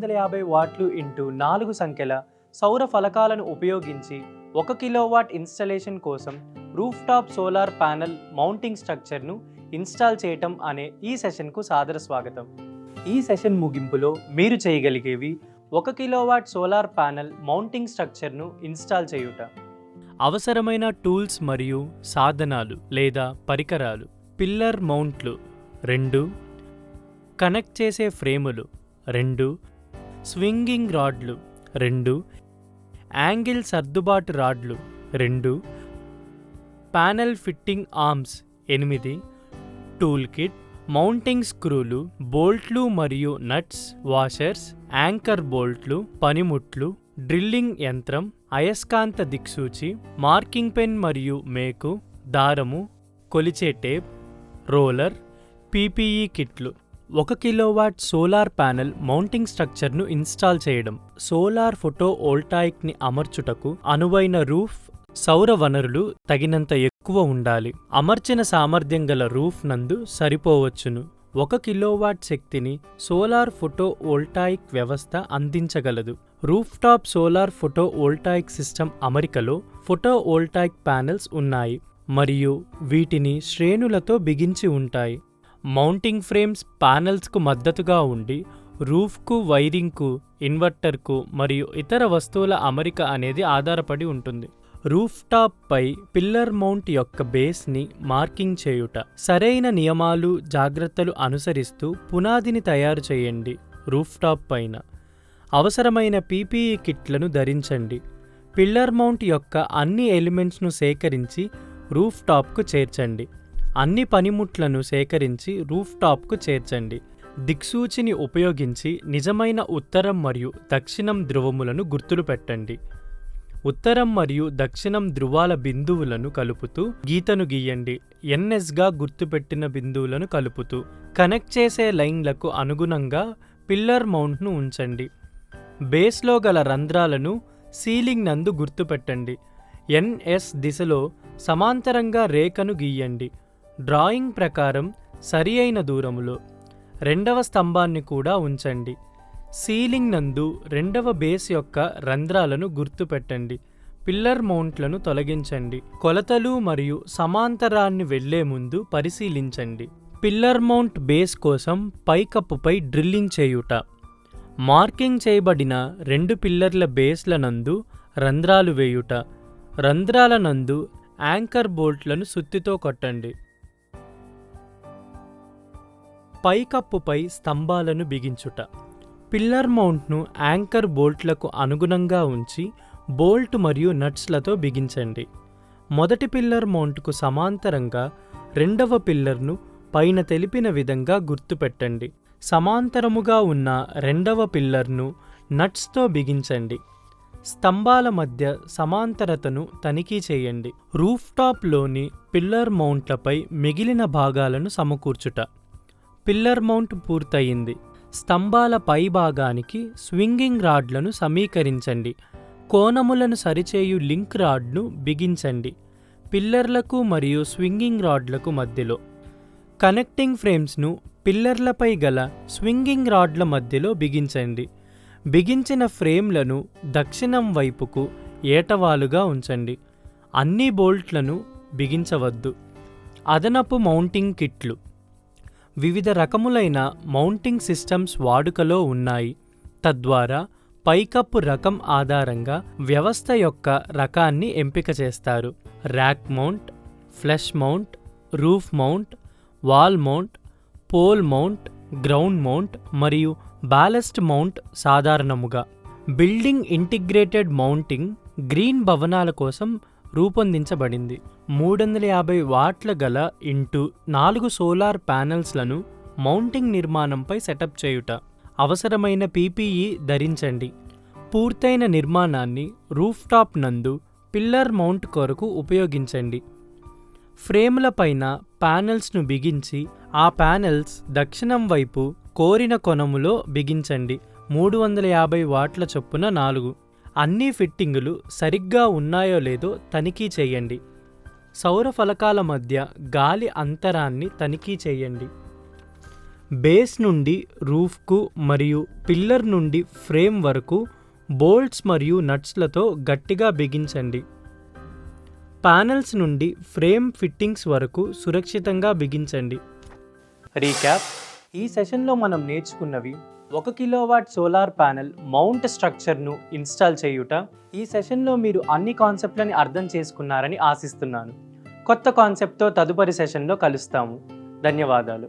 350 వాట్లు into 4 సంఖ్యల సౌర ఫలకాలను ఉపయోగించి 1 కిలోవాట్ ఇన్స్టలేషన్ కోసం roof top solar panel mounting స్ట్రక్చర్ను ఇన్స్టాల్ చేయటం అనే ఈ సెషన్కు సాదర స్వాగతం. ఈ సెషన్ ముగింపులో మీరు చేయగలిగేవి 1 కిలోవాట్ సోలార్ ప్యానెల్ మౌంటింగ్ స్ట్రక్చర్ను ఇన్స్టాల్ చేయుట. అవసరమైన టూల్స్ మరియు సాధనాలు లేదా పరికరాలు: పిల్లర్ మౌంట్లు 2, కనెక్ట్ చేసే ఫ్రేములు 2, స్వింగింగ్ రాడ్లు 2, యాంగిల్ సర్దుబాటు రాడ్లు 2, panel fitting arms 8, tool kit, mounting స్క్రూలు, బోల్ట్లు మరియు నట్స్, వాషర్స్, యాంకర్ బోల్ట్లు, పనిముట్లు, డ్రిల్లింగ్ యంత్రం, అయస్కాంత దిక్సూచి, మార్కింగ్ పెన్ మరియు మేకు, దారము, కొలిచే టేప్, రోలర్, పీపీఈ కిట్లు. 1 కిలోవాట్ సోలార్ ప్యానెల్ మౌంటింగ్ స్ట్రక్చర్ను ఇన్స్టాల్ చేయడం. సోలార్ ఫోటోవోల్టాయిక్ని అమర్చుటకు అనువైన రూఫ్, సౌర వనరులు తగినంత ఎక్కువ ఉండాలి. అమర్చిన సామర్థ్యం గల రూఫ్ నందు సరిపోవచ్చును. 1 కిలోవాట్ శక్తిని సోలార్ ఫోటోవోల్టాయిక్ వ్యవస్థ అందించగలదు. Roof top solar photovoltaic system అమరికలో ఫోటోవోల్టాయిక్ ప్యానెల్స్ ఉన్నాయి మరియు వీటిని శ్రేణులతో బిగించి ఉంటాయి. మౌంటింగ్ ఫ్రేమ్స్ ప్యానెల్స్కు మద్దతుగా ఉండి రూఫ్కు, వైరింగ్కు, ఇన్వర్టర్కు మరియు ఇతర వస్తువుల అమరిక అనేది ఆధారపడి ఉంటుంది. రూఫ్ టాప్ పై పిల్లర్ మౌంట్ యొక్క బేస్ని మార్కింగ్ చేయుట. సరైన నియమాలు, జాగ్రత్తలు అనుసరిస్తూ పునాదిని తయారు చేయండి. రూఫ్ టాప్ పైన అవసరమైన పీపీఈ కిట్లను ధరించండి. పిల్లర్ మౌంట్ యొక్క అన్ని ఎలిమెంట్స్ను సేకరించి రూఫ్ టాప్కు చేర్చండి. అన్ని పనిముట్లను సేకరించి రూఫ్ టాప్కు చేర్చండి. దిక్సూచిని ఉపయోగించి నిజమైన ఉత్తరం మరియు దక్షిణం ధ్రువములను గుర్తులు పెట్టండి. ఉత్తరం మరియు దక్షిణం ధ్రువాల బిందువులను కలుపుతూ గీతను గీయండి. ఎన్ఎస్గా గుర్తుపెట్టిన బిందువులను కలుపుతూ కనెక్ట్ చేసే లైన్లకు అనుగుణంగా పిల్లర్ మౌంట్ను ఉంచండి. బేస్లో గల రంధ్రాలను సీలింగ్ నందు గుర్తుపెట్టండి. ఎన్ఎస్ దిశలో సమాంతరంగా రేఖను గీయండి. డ్రాయింగ్ ప్రకారం సరి అయిన దూరములో 2వ స్తంభాన్ని కూడా ఉంచండి. సీలింగ్ నందు 2వ బేస్ యొక్క రంధ్రాలను గుర్తుపెట్టండి. పిల్లర్ మౌంట్లను తొలగించండి. కొలతలు మరియు సమాంతరాన్ని వెళ్లే ముందు పరిశీలించండి. పిల్లర్ మౌంట్ బేస్ కోసం పైకప్పుపై డ్రిల్లింగ్ చేయుట. మార్కింగ్ చేయబడిన 2 పిల్లర్ల బేస్ల నందు రంధ్రాలు వేయుట. రంధ్రాల నందు యాంకర్ బోల్ట్లను సుత్తితో కొట్టండి. పైకప్పుపై స్తంభాలను బిగించుట. పిల్లర్ మౌంట్ను యాంకర్ బోల్ట్లకు అనుగుణంగా ఉంచి బోల్ట్ మరియు నట్స్లతో బిగించండి. మొదటి పిల్లర్ మౌంట్కు సమాంతరంగా 2వ పిల్లర్ను పైన తెలిపిన విధంగా గుర్తుపెట్టండి. సమాంతరముగా ఉన్న 2వ పిల్లర్ను నట్స్తో బిగించండి. స్తంభాల మధ్య సమాంతరతను తనిఖీ చేయండి. రూఫ్ టాప్లోని పిల్లర్ మౌంట్లపై మిగిలిన భాగాలను సమకూర్చుట. పిల్లర్ మౌంట్ పూర్తయింది. స్తంభాల పై భాగానికి స్వింగింగ్ రాడ్లను సమీకరించండి. కోణములను సరిచేయు లింక్ రాడ్ను బిగించండి. పిల్లర్లకు మరియు స్వింగింగ్ రాడ్లకు మధ్యలో కనెక్టింగ్ ఫ్రేమ్స్ను పిల్లర్లపై గల స్వింగింగ్ రాడ్ల మధ్యలో బిగించండి. బిగించిన ఫ్రేమ్లను దక్షిణం వైపుకు ఏటవాలుగా ఉంచండి. అన్ని బోల్ట్లను బిగించవద్దు. అదనపు మౌంటింగ్ కిట్లు. వివిధ రకములైన మౌంటింగ్ సిస్టమ్స్ వాడుకలో ఉన్నాయి. తద్వారా పైకప్పు రకం ఆధారంగా వ్యవస్థ యొక్క రకాన్ని ఎంపిక చేస్తారు. Rack mount, flush mount, roof mount, wall mount, pole mount, ground mount మరియు బ్యాలస్ట్ మౌంట్ సాధారణముగా. బిల్డింగ్ ఇంటిగ్రేటెడ్ మౌంటింగ్ గ్రీన్ భవనాల కోసం రూపొందించబడింది. 350 వాట్ల గల ఇంటూ 4 సోలార్ ప్యానెల్స్లను మౌంటింగ్ నిర్మాణంపై సెటప్ చేయుట. అవసరమైన పీపీఈ ధరించండి. పూర్తయిన నిర్మాణాన్ని రూఫ్ టాప్ నందు పిల్లర్ మౌంట్ కొరకు ఉపయోగించండి. ఫ్రేముల పైన ప్యానెల్స్ను బిగించి ఆ ప్యానెల్స్ దక్షిణం వైపు కోరిన కొనములో బిగించండి. 350 వాట్ల చొప్పున 4. అన్ని ఫిట్టింగులు సరిగ్గా ఉన్నాయో లేదో తనిఖీ చేయండి. సౌర ఫలకాల మధ్య గాలి అంతరాన్ని తనిఖీ చేయండి. బేస్ నుండి రూఫ్కు మరియు పిల్లర్ నుండి ఫ్రేమ్ వరకు బోల్ట్స్ మరియు నట్స్లతో గట్టిగా బిగించండి. ప్యానెల్స్ నుండి ఫ్రేమ్ ఫిట్టింగ్స్ వరకు సురక్షితంగా బిగించండి. రీక్యాప్: ఈ సెషన్లో మనం నేర్చుకున్నవి 1 కిలోవాట్ సోలార్ ప్యానెల్ మౌంట్ స్ట్రక్చర్ను ఇన్స్టాల్ చేయుట. ఈ సెషన్లో మీరు అన్ని కాన్సెప్ట్లని అర్థం చేసుకున్నారని ఆశిస్తున్నాను. కొత్త కాన్సెప్ట్తో తదుపరి సెషన్లో కలుస్తాము. ధన్యవాదాలు.